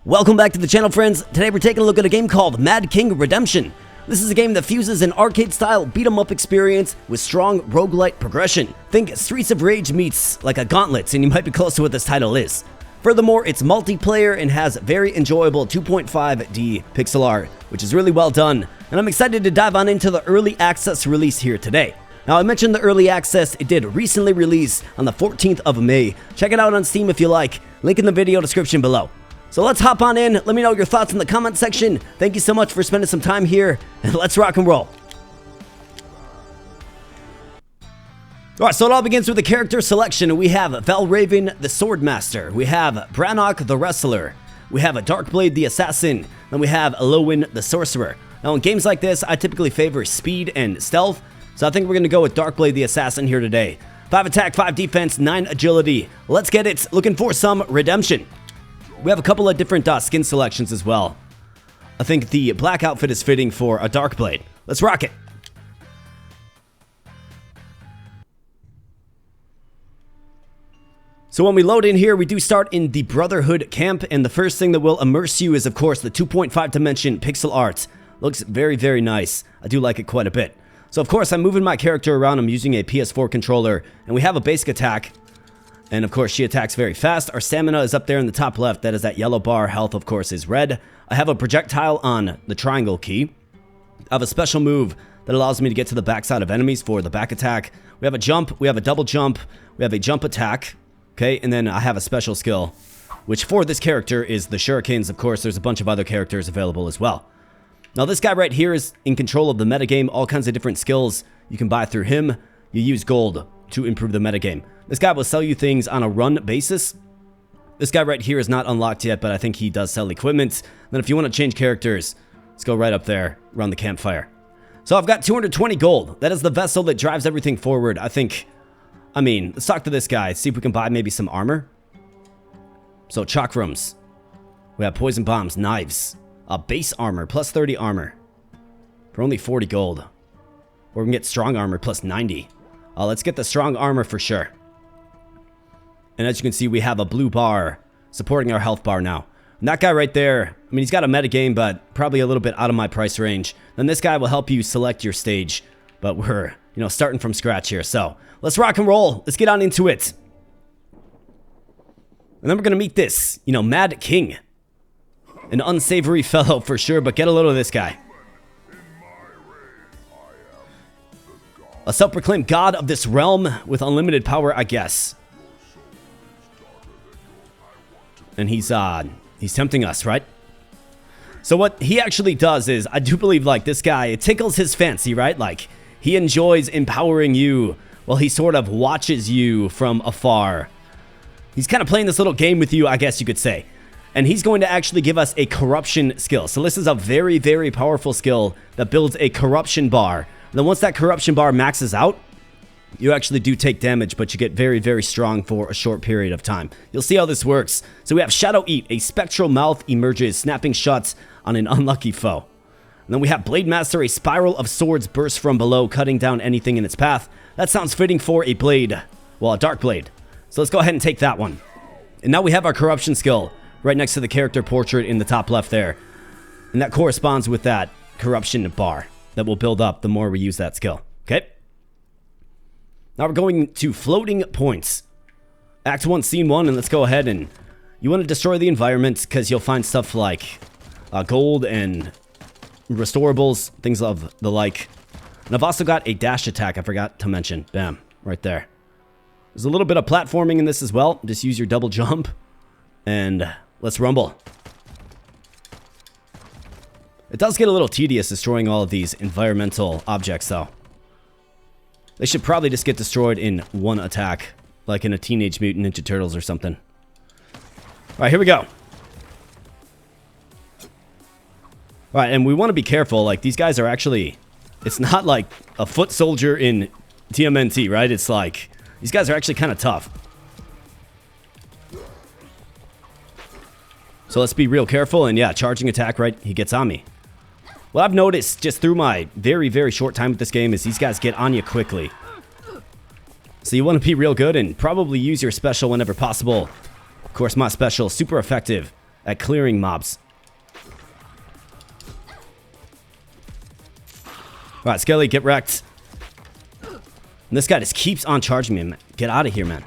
Welcome back to the channel, friends. Today we're taking a look at a game called Mad King Redemption. This is a game that fuses an arcade-style beat-em-up experience with strong roguelite progression. Think Streets of Rage meets like a Gauntlet, and you might be close to what this title is. Furthermore, it's multiplayer and has very enjoyable 2.5D pixel art, which is really well done, and I'm excited to dive on into the early access release here today. Now, I mentioned the early access. It did recently release on the 14th of May. Check it out on Steam if you like. Link in the video description below. So let's hop on in. Let me know your thoughts in the comment section. Thank you so much for spending some time here, and let's rock and roll. Alright, so it all begins with the character selection. We have Valraven the Swordmaster. We have Brannock the Wrestler. We have Darkblade the Assassin. Then we have Elowin the Sorcerer. Now in games like this, I typically favor speed and stealth, so I think we're going to go with Darkblade the Assassin here today. 5 attack, 5 defense, 9 agility. Let's get it. Looking for some redemption. We have a couple of different skin selections as well. I think the black outfit is fitting for a Darkblade. Let's rock it. So when we load in here, we do start in the Brotherhood camp, and the first thing that will immerse you is, of course, the 2.5 dimension pixel art. Looks very, very nice. I do like it quite a bit. So, of course, I'm moving my character around. I'm using a PS4 controller, and we have a basic attack. And, of course, she attacks very fast. Our stamina is up there in the top left. That is that yellow bar. Health, of course, is red. I have a projectile on the triangle key. I have a special move that allows me to get to the backside of enemies for the back attack. We have a jump. We have a double jump. We have a jump attack. Okay, and then I have a special skill, which for this character is the shurikens. Of course, there's a bunch of other characters available as well. Now, this guy right here is in control of the metagame. All kinds of different skills you can buy through him. You use gold to improve the metagame. This guy will sell you things on a run basis. This guy right here is not unlocked yet, but I think he does sell equipment. Then if you want to change characters, let's go right up there around the campfire. So I've got 220 gold. That is the vessel that drives everything forward. Let's talk to this guy, see if we can buy maybe some armor. So chakrams. We have poison bombs, knives, base armor, plus 30 armor for only 40 gold. Or we can get strong armor plus 90. Let's get the strong armor for sure. And as you can see, we have a blue bar supporting our health bar now. And that guy right there, he's got a metagame, but probably a little bit out of my price range. Then this guy will help you select your stage. But we're, starting from scratch here. So let's rock and roll. Let's get on into it. And then we're going to meet this, Mad King. An unsavory fellow for sure, but get a load of this guy. A self-proclaimed god of this realm with unlimited power, I guess. And he's tempting us, right? So what he actually does is, I do believe, this guy, it tickles his fancy, right? He enjoys empowering you while he sort of watches you from afar. He's kind of playing this little game with you, I guess you could say. And he's going to actually give us a corruption skill. So this is a very, very powerful skill that builds a corruption bar. And then once that corruption bar maxes out, you actually do take damage, but you get very, very strong for a short period of time. You'll see how this works. So we have Shadow Eat. A spectral mouth emerges, snapping shots on an unlucky foe. And then we have Blade Master. A spiral of swords bursts from below, cutting down anything in its path. That sounds fitting for a blade. Well, a dark blade. So let's go ahead and take that one. And now we have our corruption skill right next to the character portrait in the top left there. And that corresponds with that corruption bar that will build up the more we use that skill. Okay? Now we're going to floating points. Act 1, Scene 1, and let's go ahead and... You want to destroy the environment because you'll find stuff like gold and restorables, things of the like. And I've also got a dash attack I forgot to mention. Bam, right there. There's a little bit of platforming in this as well. Just use your double jump. And let's rumble. It does get a little tedious destroying all of these environmental objects, though. They should probably just get destroyed in one attack, like in a Teenage Mutant Ninja Turtles or something. Alright, here we go. Alright, and we want to be careful. These guys are actually... It's not like a foot soldier in TMNT, right? It's these guys are actually kind of tough. So let's be real careful, and yeah, charging attack, right? He gets on me. What I've noticed just through my very, very short time with this game is these guys get on you quickly. So you want to be real good and probably use your special whenever possible. Of course, my special, super effective at clearing mobs. Alright, Skelly, get wrecked. And this guy just keeps on charging me, man. Get out of here, man.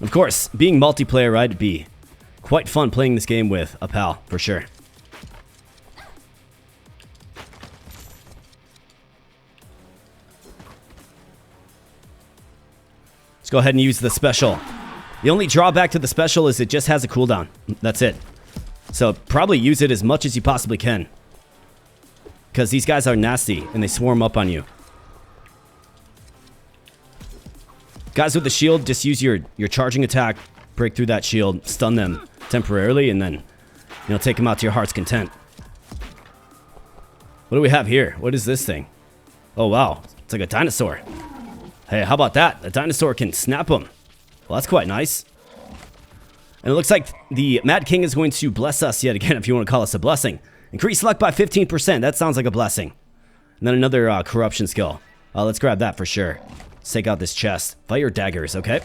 Of course, being multiplayer, right, it'd be quite fun playing this game with a pal, for sure. Let's go ahead and use the special. The only drawback to the special is it just has a cooldown. That's it. So probably use it as much as you possibly can. Because these guys are nasty and they swarm up on you. Guys with the shield, just use your charging attack, break through that shield, stun them temporarily, and then, you know, take them out to your heart's content. What do we have here? What is this thing? Oh, wow. It's like a dinosaur. Hey, how about that? A dinosaur can snap them. Well, that's quite nice. And it looks like the Mad King is going to bless us yet again, if you want to call us a blessing. Increase luck by 15%. That sounds like a blessing. And then another corruption skill. Let's grab that for sure. Let's take out this chest. Fire daggers, okay.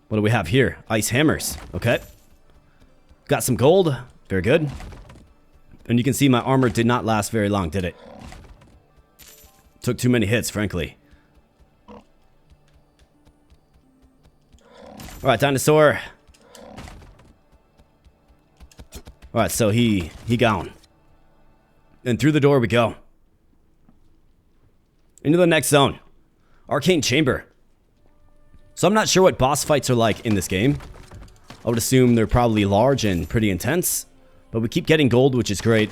What do we have here? Ice hammers, okay. Got some gold. Very good. And you can see my armor did not last very long, did it? Took too many hits, frankly. Alright, dinosaur. Alright, so he gone. And through the door we go. Into the next zone. Arcane Chamber. So I'm not sure what boss fights are like in this game. I would assume they're probably large and pretty intense. But we keep getting gold, which is great.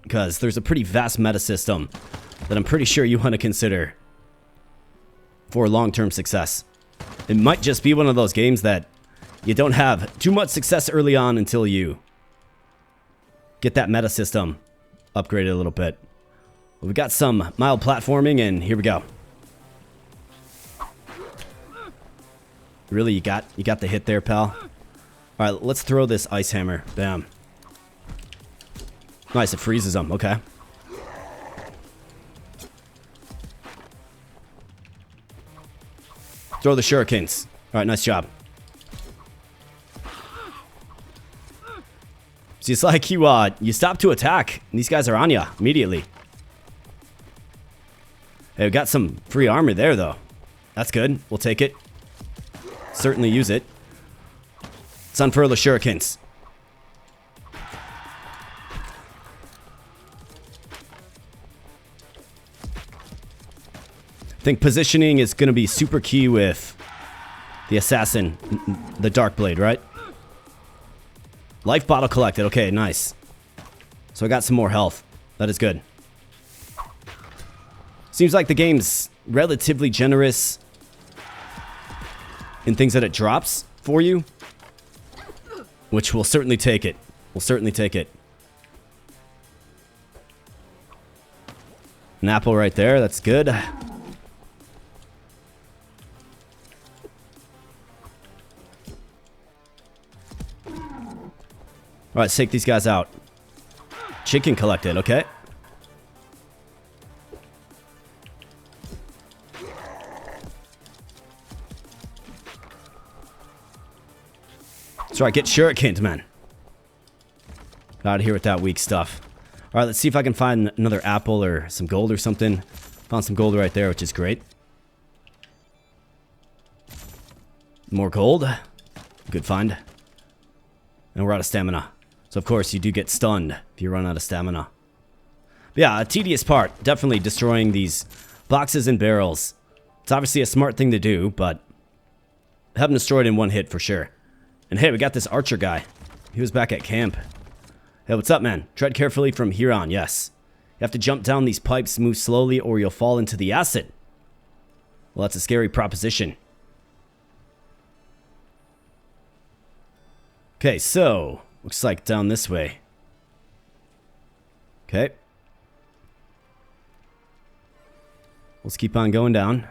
Because there's a pretty vast meta system that I'm pretty sure you want to consider for long-term success. It might just be one of those games that you don't have too much success early on until you get that meta system upgraded a little bit. Well, we got some mild platforming, and here we go. Really, you got the hit there, pal? Alright, let's throw this ice hammer. Bam. Nice, it freezes them. Okay. Throw the shurikens. Alright, nice job. See, it's like you stop to attack, and these guys are on ya immediately. Hey, we got some free armor there, though. That's good. We'll take it. Certainly use it. Let's unfurl the shurikens. I think positioning is going to be super key with the assassin, the dark blade, right? Life bottle collected. Okay, nice. So I got some more health. That is good. Seems like the game's relatively generous in things that it drops for you, which we'll certainly take it. We'll certainly take it. An apple right there. That's good. Alright, let's take these guys out. Chicken collected, okay. That's right, get shurikens, man. Out of here with that weak stuff. Alright, let's see if I can find another apple or some gold or something. Found some gold right there, which is great. More gold. Good find. And we're out of stamina. So, of course, you do get stunned if you run out of stamina. But yeah, a tedious part. Definitely destroying these boxes and barrels. It's obviously a smart thing to do, but I have them destroyed in one hit for sure. And hey, we got this archer guy. He was back at camp. Hey, what's up, man? Tread carefully from here on, yes. You have to jump down these pipes, move slowly, or you'll fall into the acid. Well, that's a scary proposition. Okay, so looks like down this way. Okay. Let's keep on going down.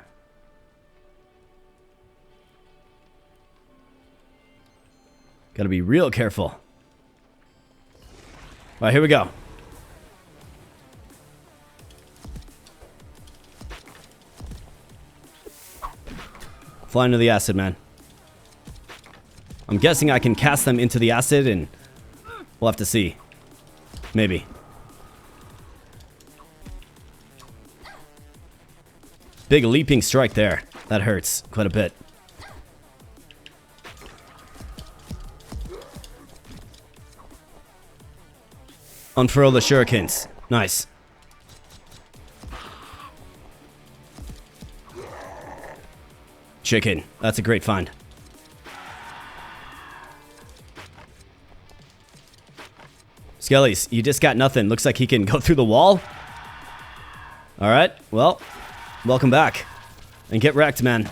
Gotta be real careful. Alright, here we go. Fly into the acid, man. I'm guessing I can cast them into the acid and we'll have to see. Maybe. Big leaping strike there. That hurts quite a bit. Unfurl the shurikens. Nice. Chicken. That's a great find. Skellies, you just got nothing. Looks like he can go through the wall. Alright, well, welcome back. And get wrecked, man.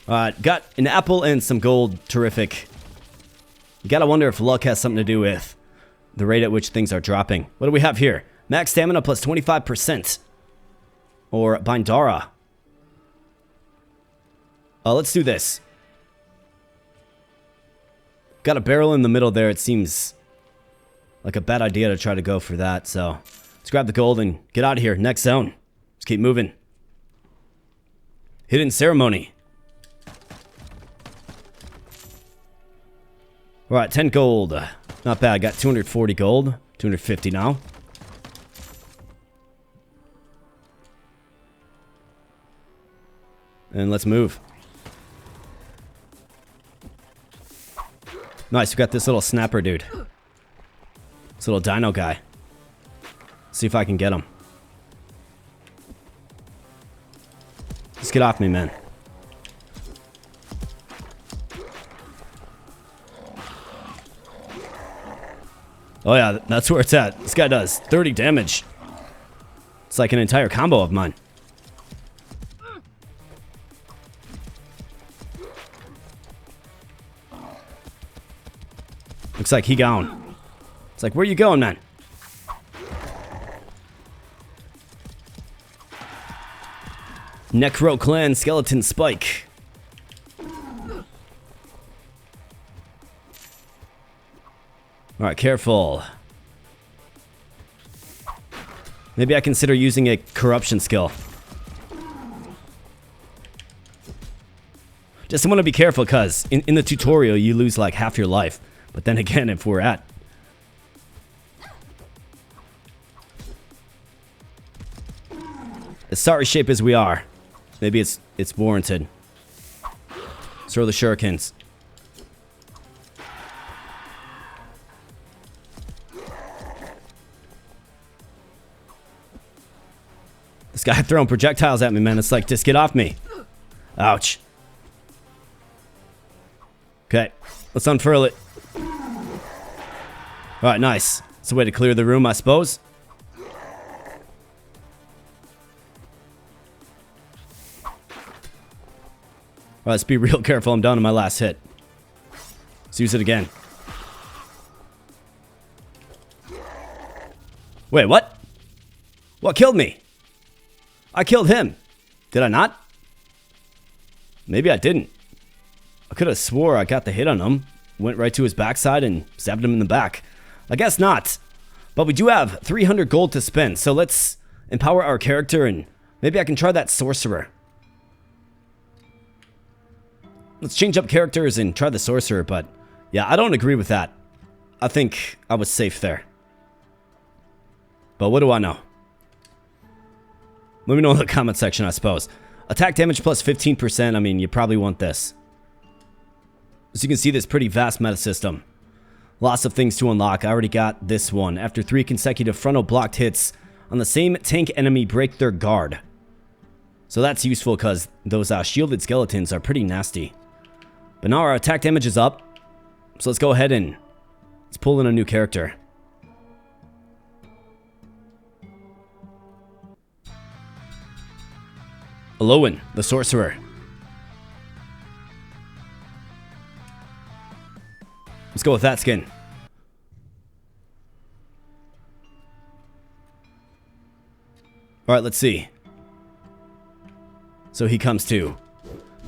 Alright, got an apple and some gold. Terrific. You gotta wonder if luck has something to do with the rate at which things are dropping. What do we have here? Max stamina plus 25%. Or Bindara. Let's do this. Got a barrel in the middle there. It seems like a bad idea to try to go for that. So let's grab the gold and get out of here. Next zone. Let's keep moving. Hidden ceremony. Alright, 10 gold. Not bad. Got 240 gold. 250 now. And let's move. Nice, we got this little snapper dude. This little dino guy. See if I can get him. Just get off me, man. Oh yeah, that's where it's at. This guy does 30 damage. It's like an entire combo of mine. Looks like he gone. It's like, where you going, man? Necro Clan Skeleton Spike. Alright, careful. Maybe I consider using a corruption skill. Just want to be careful, because in the tutorial you lose like half your life. But then again, if we're at as sorry shape as we are, maybe it's warranted. Let's throw the shurikens. This guy throwing projectiles at me, man. It's like, just get off me. Ouch. Okay, let's unfurl it. Alright, nice. It's a way to clear the room, I suppose. Alright, let's be real careful. I'm down to my last hit. Let's use it again. Wait, what? What killed me? I killed him. Did I not? Maybe I didn't. I could have swore I got the hit on him. Went right to his backside and stabbed him in the back. I guess not. But we do have 300 gold to spend, so let's empower our character and maybe I can try that sorcerer. Let's change up characters and try the sorcerer, but yeah, I don't agree with that. I think I was safe there. But what do I know? Let me know in the comment section, I suppose. Attack damage plus 15%, I mean, you probably want this. As you can see, this pretty vast meta system. Lots of things to unlock. I already got this one. After 3 consecutive frontal blocked hits on the same tank enemy, break their guard. So that's useful because those shielded skeletons are pretty nasty. But now our attack damage is up. So let's go ahead and let's pull in a new character. Aloin, the sorcerer. Let's go with that skin. Alright, let's see. So he comes too.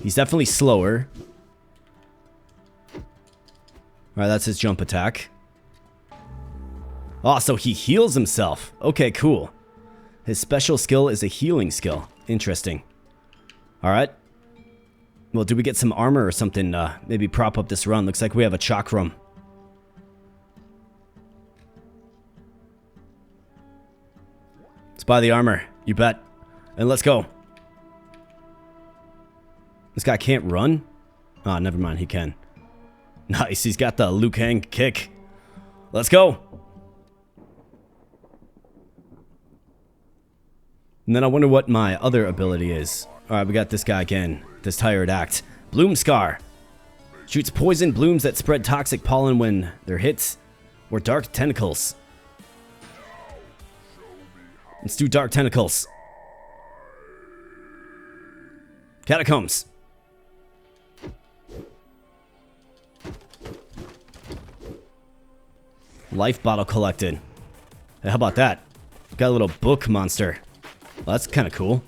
He's definitely slower. Alright, that's his jump attack. Oh, so he heals himself. Okay, cool. His special skill is a healing skill. Interesting. Alright. Well, do we get some armor or something? Maybe prop up this run. Looks like we have a chakram. Let's buy the armor. You bet. And let's go. This guy can't run? Ah, never mind. He can. Nice. He's got the Liu Kang kick. Let's go. And then I wonder what my other ability is. Alright, we got this guy again. This tired act. Bloom Scar. Shoots poison blooms that spread toxic pollen when they're hit. Or dark tentacles. Let's do dark tentacles. Catacombs. Life bottle collected. Hey, how about that? Got a little book monster. Well, that's kind of cool.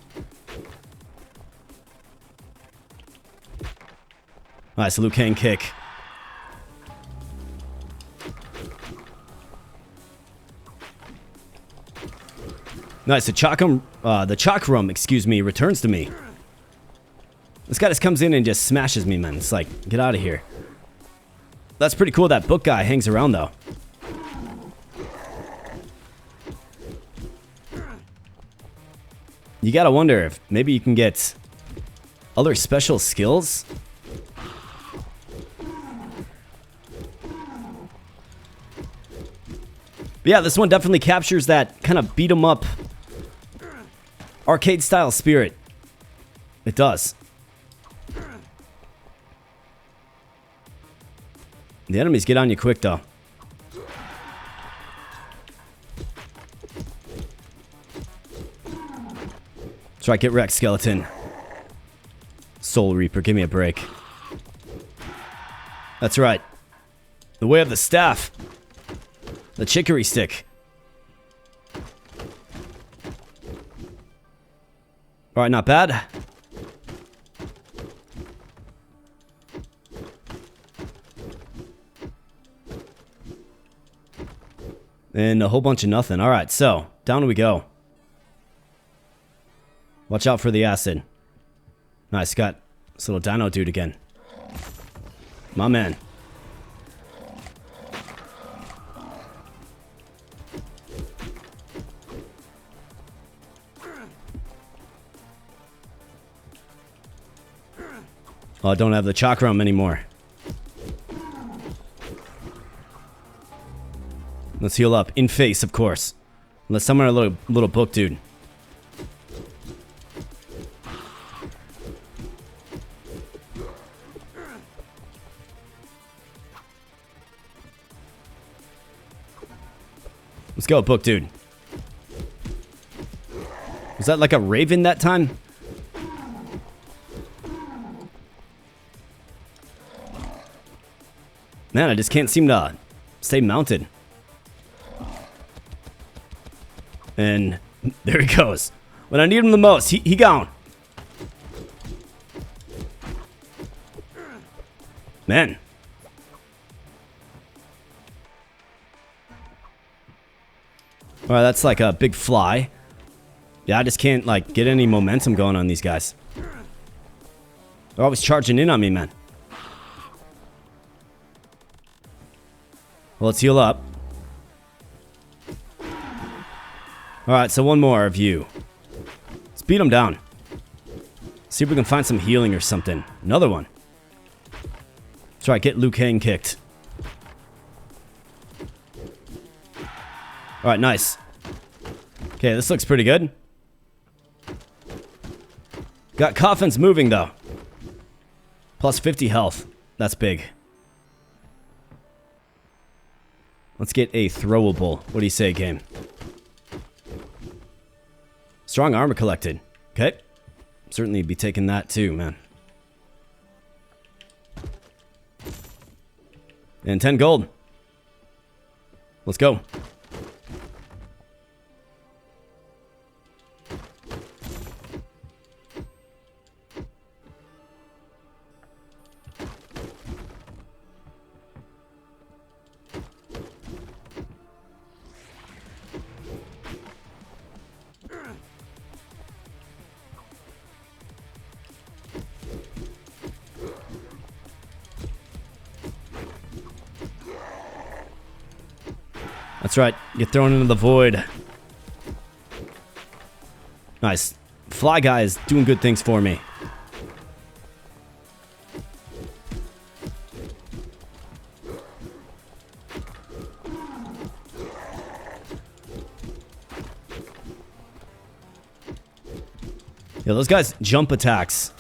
Alright, so Liu Kang kick. Nice, the chakram, excuse me, returns to me. This guy just comes in and just smashes me, man. It's like, get out of here. That's pretty cool. That book guy hangs around, though. You gotta wonder if maybe you can get other special skills. But yeah, this one definitely captures that kind of beat 'em up arcade style spirit. It does. The enemies get on you quick though. Try get wrecked, skeleton. Soul Reaper, give me a break. That's right. The way of the staff. The chicory stick. Alright, not bad. And a whole bunch of nothing. Alright, so, down we go. Watch out for the acid. Nice, got this little dino dude again. My man. Oh, I don't have the chakram anymore. Let's heal up. In face, of course. Let's summon our little book dude. Let's go, book dude. Was that like a raven that time? Man, I just can't seem to stay mounted. And there he goes. When I need him the most, he gone. Man. Alright, that's like a big fly. Yeah, I just can't like get any momentum going on these guys. They're always charging in on me, man. Well, let's heal up. Alright, so one more of you. Let's beat him down. See if we can find some healing or something. Another one. Let's try get Liu Kang kicked. Alright, nice. Okay, this looks pretty good. Got coffins moving, though. Plus 50 health. That's big. Let's get a throwable. What do you say, game? Strong armor collected. Okay. Certainly be taking that too, man. And 10 gold. Let's go. That's right. Get thrown into the void. Nice. Fly guy is doing good things for me. Yeah, those guys jump attacks.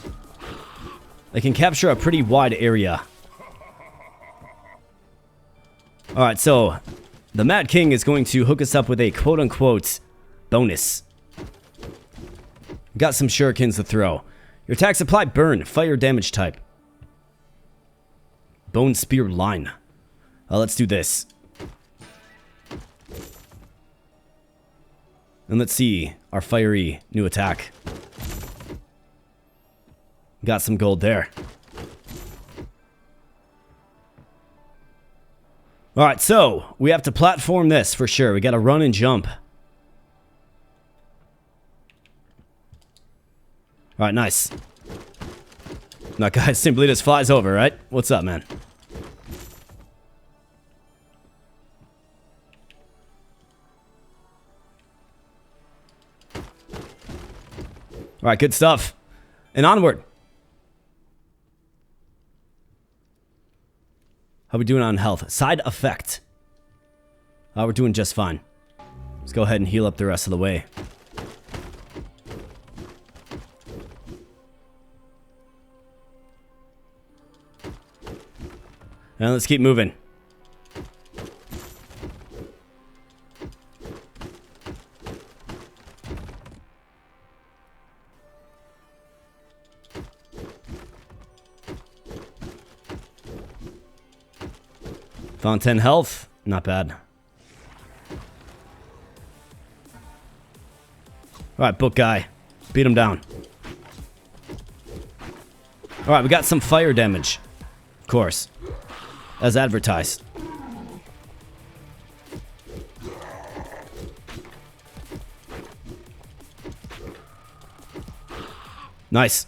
They can capture a pretty wide area. Alright, so the Mad King is going to hook us up with a quote-unquote bonus. Got some shurikens to throw. Your attacks apply burn, fire damage type. Bone spear line. Let's do this. And let's see our fiery new attack. Got some gold there. Alright, so we have to platform this for sure. We gotta run and jump. Alright, nice. That guy simply just flies over, right? What's up, man? Alright, good stuff. And onward. How we doing on health? Side effect. We're doing just fine. Let's go ahead and heal up the rest of the way. And let's keep moving. Found 10 health. Not bad. Alright, book guy. Beat him down. Alright, we got some fire damage. Of course. As advertised. Nice.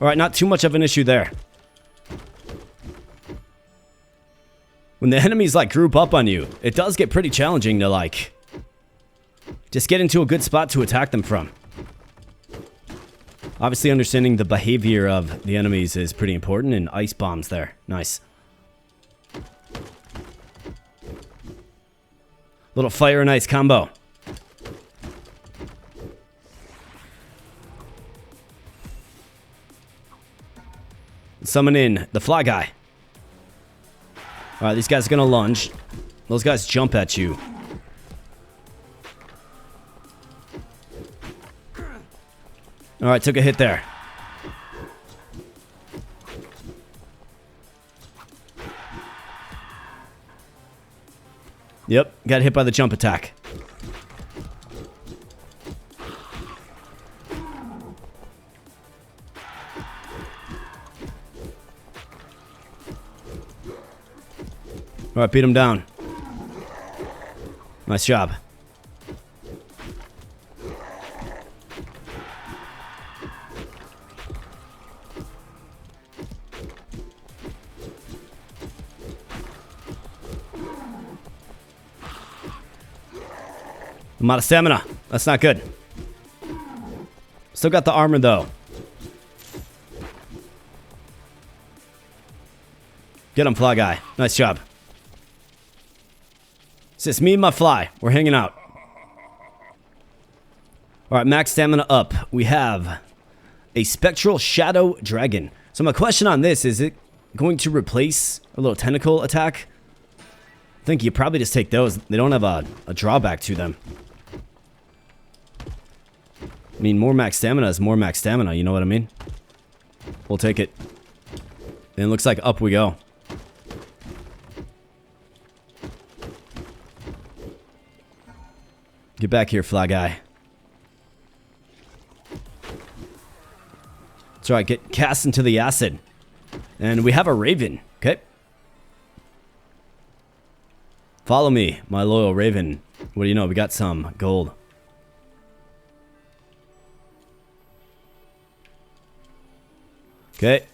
Alright, not too much of an issue there. When the enemies, like, group up on you, it does get pretty challenging to, like, just get into a good spot to attack them from. Obviously, understanding the behavior of the enemies is pretty important, and ice bombs there. Nice. Little fire and ice combo. Summon in the fly guy. Alright, these guys are gonna lunge. Those guys jump at you. Alright, took a hit there. Yep, got hit by the jump attack. Alright, beat him down. Nice job. I'm out of stamina. That's not good. Still got the armor, though. Get him, fly guy. Nice job. It's just me and my fly. We're hanging out. Alright, max stamina up. We have a spectral shadow dragon. So my question on this, is it going to replace a little tentacle attack? I think you probably just take those. They don't have a drawback to them. I mean, more max stamina is more max stamina, you know what I mean? We'll take it. And it looks like up we go. Get back here, fly guy. That's right, get cast into the acid. And we have a raven, okay? Follow me, my loyal raven. What do you know? We got some gold. Okay.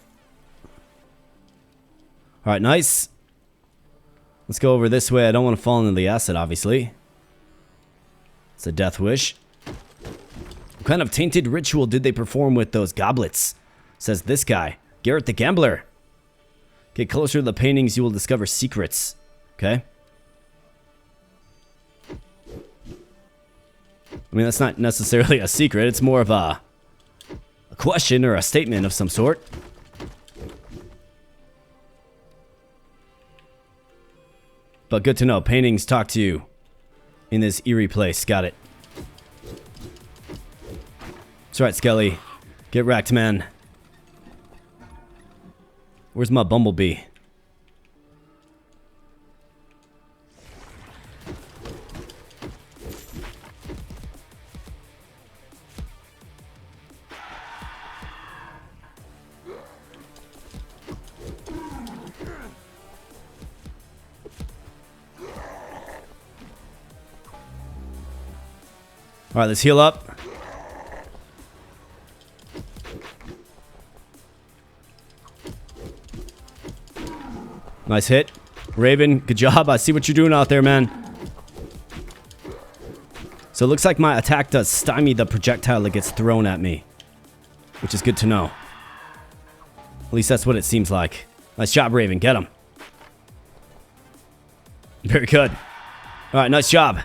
Alright, nice. Let's go over this way. I don't want to fall into the acid, obviously. It's a death wish. What kind of tainted ritual did they perform with those goblets? Says this guy. Garrett the Gambler. Get closer to the paintings, you will discover secrets. Okay. I mean, that's not necessarily a secret. It's more of a question or a statement of some sort. But good to know. Paintings talk to you in this eerie place. Got it. That's right, Skelly. Get wrecked, man. Where's my bumblebee? All right, let's heal up. Nice hit. Raven, good job. I see what you're doing out there, man. So it looks like my attack does stymie the projectile that gets thrown at me, which is good to know. At least that's what it seems like. Nice job, Raven. Get him. Very good. All right, nice job.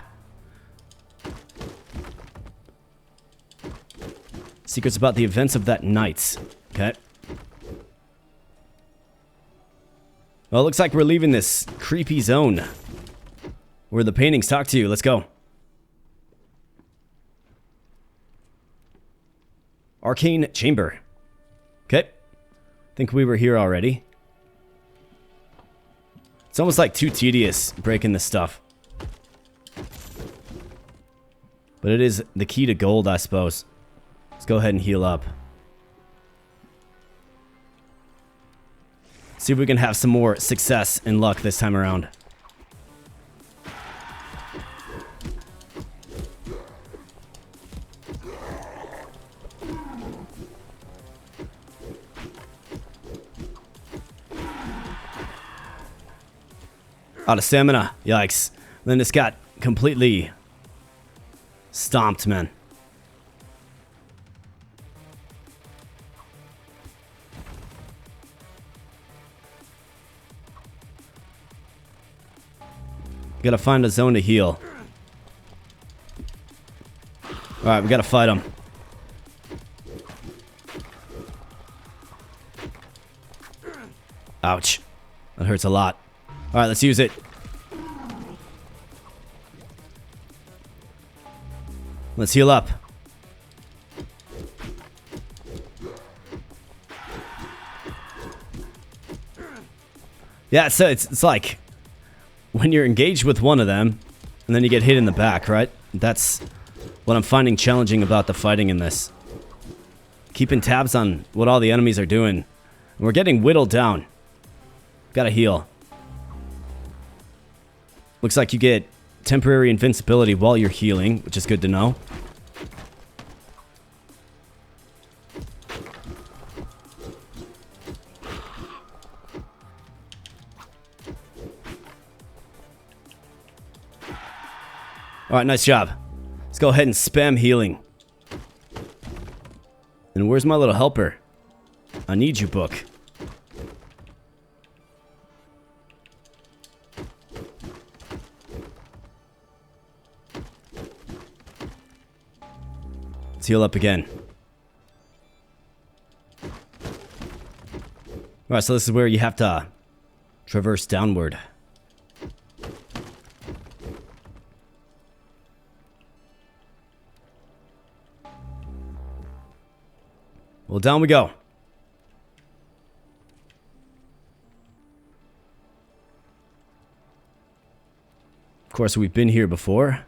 Secrets about the events of that night. Okay. Well, it looks like we're leaving this creepy zone where the paintings talk to you. Let's go. Arcane Chamber. Okay. Think we were here already. It's almost like too tedious breaking this stuff. But it is the key to gold, I suppose. Let's go ahead and heal up. See if we can have some more success and luck this time around. Out of stamina. Yikes. Then this got completely stomped, man. Gotta find a zone to heal. Alright, we gotta fight him. Ouch. That hurts a lot. Alright, let's use it. Let's heal up. Yeah, so it's like when you're engaged with one of them, and then you get hit in the back, right? That's what I'm finding challenging about the fighting in this. Keeping tabs on what all the enemies are doing. And we're getting whittled down. Gotta heal. Looks like you get temporary invincibility while you're healing, which is good to know. Alright, nice job. Let's go ahead and spam healing. And where's my little helper? I need you, book. Let's heal up again. Alright, so this is where you have to traverse downward. Well, down we go. Of course, we've been here before.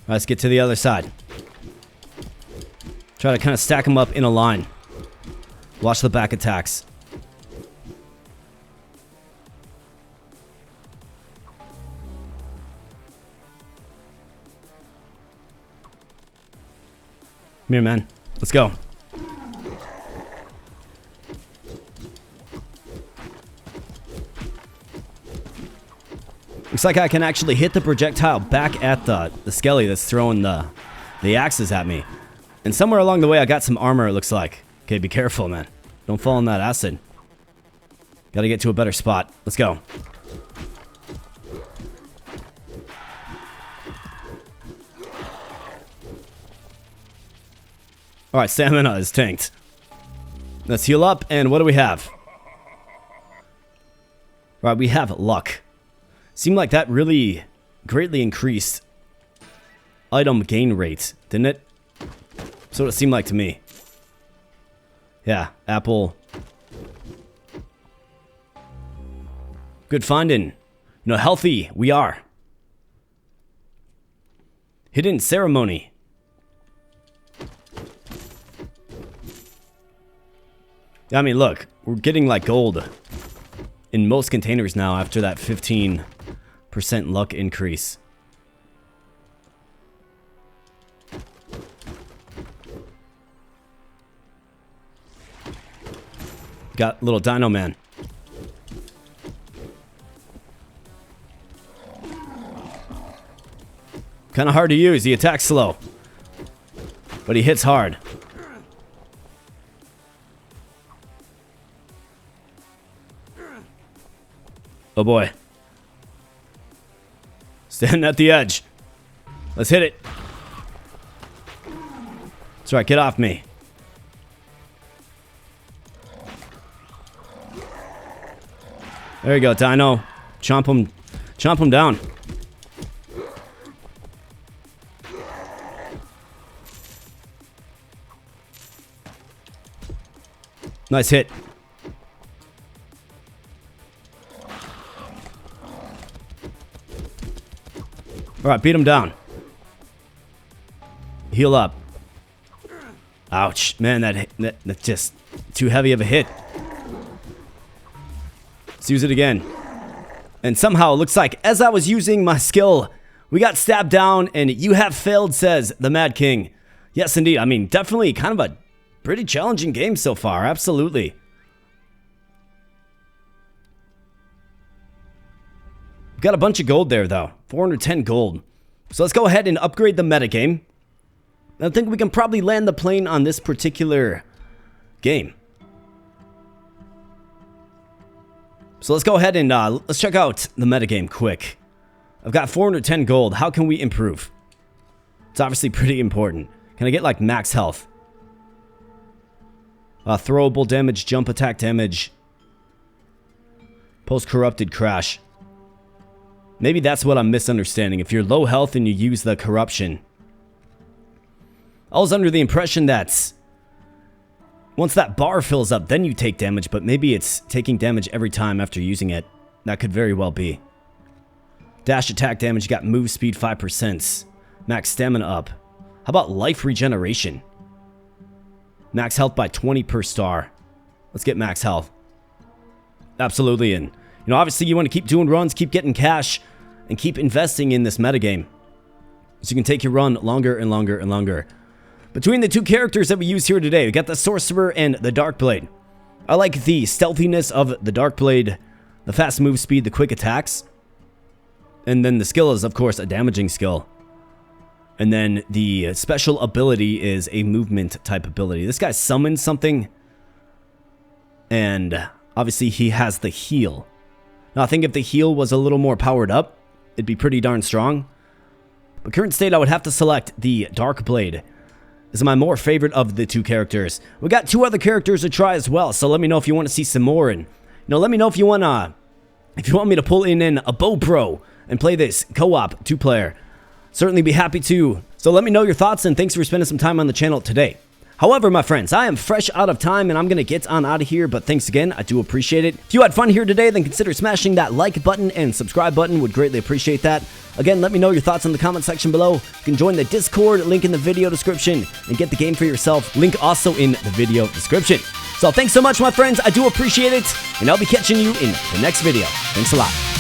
Let's get to the other side. Try to kind of stack them up in a line. Watch the back attacks. here, man. Let's go. Looks like I can actually hit the projectile back at the skelly that's throwing the axes at me. And somewhere along the way, I got some armor, it looks like. Okay, be careful, man. Don't fall in that acid. Gotta get to a better spot. Let's go. Alright, stamina is tanked. Let's heal up, and what do we have? Alright, we have luck. Seemed like that really greatly increased item gain rate, didn't it? That's what it seemed like to me. Yeah, apple. Good finding. You know, healthy we are. Hidden ceremony. I mean, look, we're getting like gold in most containers now after that 15% luck increase. Got little Dino Man. Kind of hard to use. He attacks slow, but he hits hard. Oh boy. Standing at the edge. Let's hit it. That's right, get off me. There you go, Dino. Chomp him down. Nice hit. Alright, beat him down. Heal up. Ouch. Man, that's just too heavy of a hit. Let's use it again. And somehow it looks like as I was using my skill, we got stabbed down and you have failed, says the Mad King. Yes, indeed. I mean, definitely kind of a pretty challenging game so far. Absolutely. Got a bunch of gold there, though. 410 gold. So let's go ahead and upgrade the metagame. I think we can probably land the plane on this particular game. So let's go ahead and let's check out the metagame quick. I've got 410 gold. How can we improve? It's obviously pretty important. Can I get like max health? Throwable damage, jump attack damage. Post-corrupted crash. Maybe that's what I'm misunderstanding. If you're low health and you use the corruption. I was under the impression that once that bar fills up, then you take damage, but maybe it's taking damage every time after using it. That could very well be. Dash attack damage, you got move speed 5%. Max stamina up. How about life regeneration? Max health by 20 per star. Let's get max health. Absolutely. And, you know, obviously you want to keep doing runs, keep getting cash, and keep investing in this metagame. So you can take your run longer and longer and longer. Between the two characters that we use here today, we got the Sorcerer and the Darkblade. I like the stealthiness of the Darkblade, the fast move speed, the quick attacks. And then the skill is, of course, a damaging skill. And then the special ability is a movement type ability. This guy summons something. And obviously he has the heal. Now I think if the heal was a little more powered up, it'd be pretty darn strong. But current state, I would have to select the Darkblade. This is my more favorite of the two characters. We got two other characters to try as well, so let me know if you want to see some more. And, you know, let me know if you want me to pull in a bow pro and play this co-op 2-player. Certainly be happy to. So let me know your thoughts, and thanks for spending some time on the channel today. However, my friends, I am fresh out of time and I'm going to get on out of here, but thanks again. I do appreciate it. If you had fun here today, then consider smashing that like button and subscribe button. Would greatly appreciate that. Again, let me know your thoughts in the comment section below. You can join the Discord, link in the video description, and get the game for yourself. Link also in the video description. So thanks so much, my friends. I do appreciate it, and I'll be catching you in the next video. Thanks a lot.